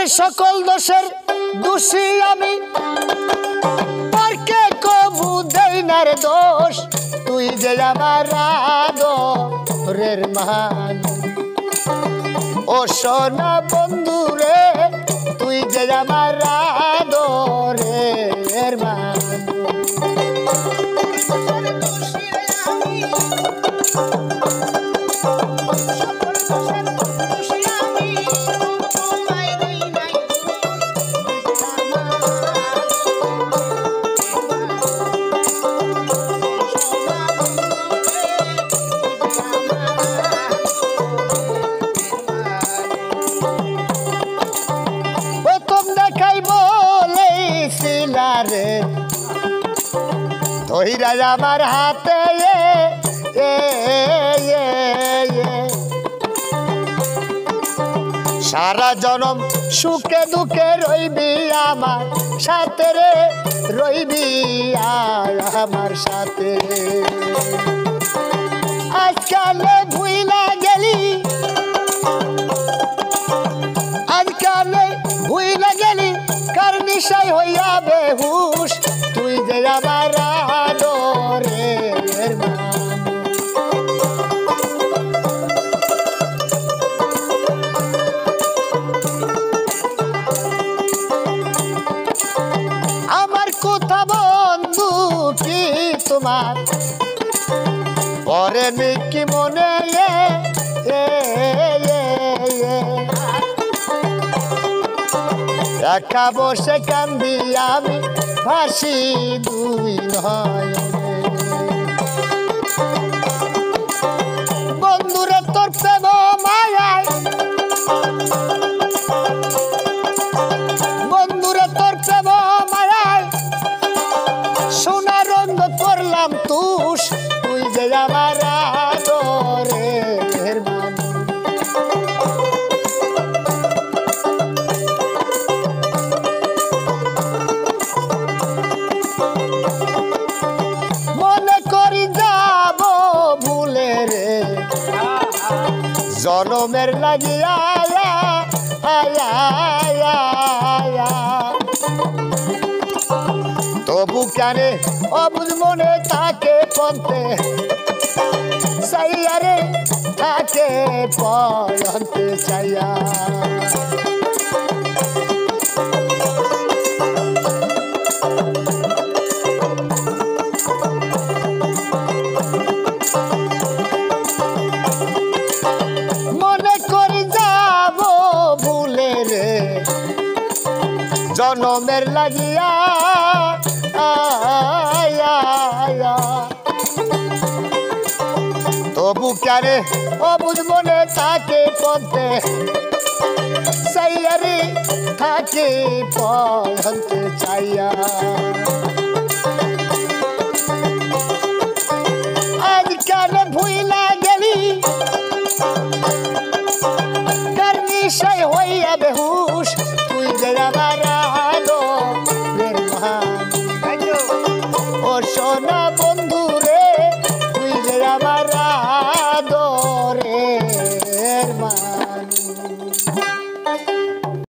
ওরে সকল দোষের দোষী আমি, পারকে কবু দেই না রে দোষ, তুই যে আমার আদরের মানুষ। ও সোনা বন্ধু রে, তুই যে আমার আদরের মানুষ। ধইরা আমার হাতে সারা জনম সুখে দুঃখে রইবি আমার সাথে রে, রইবি আমার সাথে। আজকালে ভুইলা গেলি, আজকালে ভুইলা গেলি, কার নিশায় হইয়া বেহুশ, তুই যে আমার আদরের মানুষ। আমার কথা বন্ধু কি তোমার পরে কি মনে একা বসে কান্দি আমি ভাসি দুই নয়নে। বন্ধুরে তোর প্রেম মায়ায়, বন্ধুরে তোর প্রেম মায়ায় সোনা রঙ করলাম তুষ, তুই যে আমার আদরের মানুষ। জনমের লাগিয়া তবু কানে অবুঝ মনে তাকে পন্থে চাইয়া রে, তাকে পন্থে চাইয়া। জনমের লাগিয়া তবু কারে অবুঝ মনে তাকে পথে চাইয়া রে, তাকে পথে চাইয়া। আজকাল ভুইলা গেলি, কার নিশায় হইয়া বেহুশ, তুই যে আমার